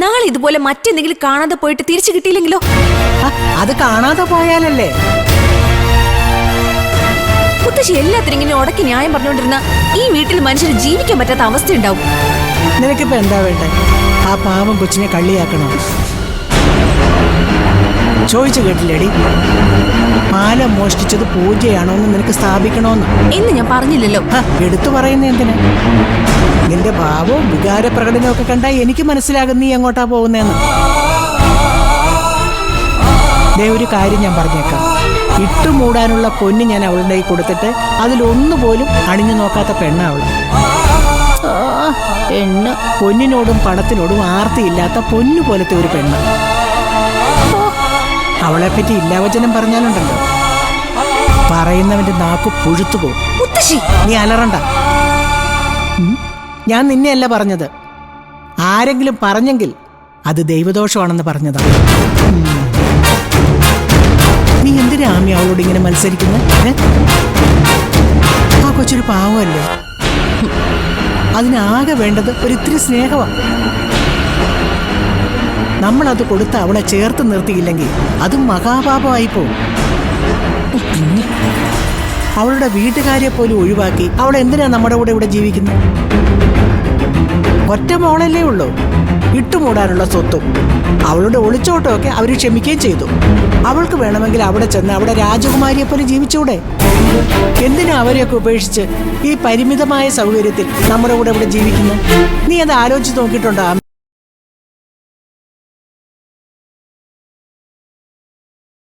നാളെ ഇതുപോലെ മറ്റെന്തെങ്കിലും കാണാതെ പോയിട്ട് തിരിച്ചു കിട്ടിയില്ലെങ്കിലോ? അത് കാണാതെ പോയാലല്ലേ? മുത്തശ്ശി എല്ലാത്തിനും ഇങ്ങനെ ഉടക്കി ന്യായം പറഞ്ഞുകൊണ്ടിരുന്ന ഈ വീട്ടിൽ മനുഷ്യന് ജീവിക്കാൻ പറ്റാത്ത അവസ്ഥ ഉണ്ടാവും. നിനക്കിപ്പോ എന്താ വേണ്ടേ? ആ പാവം കൊച്ചിനെ കള്ളിയാക്കണോ? ചോദിച്ചു കേട്ടില്ലേടി? മാല മോഷ്ടിച്ചത് പൂജയാണോ എന്ന് നിനക്ക് സ്ഥാപിക്കണോന്ന് എന്ന് ഞാൻ പറഞ്ഞില്ലല്ലോ. എടുത്തു പറയുന്ന എന്തിനാ? നിന്റെ ഭാവവും വികാര പ്രകടനവും ഒക്കെ കണ്ടാ എനിക്ക് മനസ്സിലാകും നീ എങ്ങോട്ടാ പോകുന്നതെന്ന്. ദേ ഒരു കാര്യം ഞാൻ പറഞ്ഞേക്കാം, ഇട്ടുമൂടാനുള്ള പൊന്ന് ഞാൻ അവളുടെ കയ്യിൽ കൊടുത്തിട്ട് അതിലൊന്നുപോലും അണിഞ്ഞു നോക്കാത്ത പെണ്ണാ അവള്. പെണ്ണ് പൊന്നിനോടും പണത്തിനോടും ആർത്തിയില്ലാത്ത പൊന്നു പോലത്തെ ഒരു പെണ്ണ്. അവളെപ്പറ്റി ഇല്ലാവചനം പറഞ്ഞാലുണ്ടല്ലോ, പറയുന്നവന്റെ നാക്കു പുഴുത്തു പോകും. നീ അലറണ്ട. ഞാൻ നിന്നെയല്ല പറഞ്ഞത്, ആരെങ്കിലും പറഞ്ഞെങ്കിൽ അത് ദൈവദോഷമാണെന്ന് പറഞ്ഞതാണ്. നീ എന്തിനാ ആമി അവളോട് ഇങ്ങനെ മത്സരിക്കുന്നത്? ആ കൊച്ചൊരു പാവമല്ലേ? അതിനാകെ വേണ്ടത് ഒരിത്തിരി സ്നേഹമാണ്. നമ്മളത് കൊടുത്ത് അവളെ ചേർത്ത് നിർത്തിയില്ലെങ്കിൽ അതും മഹാപാപമായി പോവും. അവളുടെ വീട്ടുകാരെ പോലും ഒഴിവാക്കി അവൾ എന്തിനാ നമ്മുടെ കൂടെ ഇവിടെ ജീവിക്കുന്നത്? ഒറ്റ മോളല്ലേ ഉള്ളൂ, ഇട്ടുമൂടാനുള്ള സ്വത്തും. അവളുടെ ഒളിച്ചോട്ടമൊക്കെ അവർ ക്ഷമിക്കുകയും ചെയ്തു. അവൾക്ക് വേണമെങ്കിൽ അവിടെ ചെന്ന് അവിടെ രാജകുമാരിയെ പോലെ ജീവിച്ചൂടെ? എന്തിനാ അവരെയൊക്കെ ഉപേക്ഷിച്ച് ഈ പരിമിതമായ സൗകര്യത്തിൽ നമ്മുടെ കൂടെ ഇവിടെ ജീവിക്കുന്നത്? നീ അത് ആലോചിച്ച് നോക്കിയിട്ടുണ്ടോ?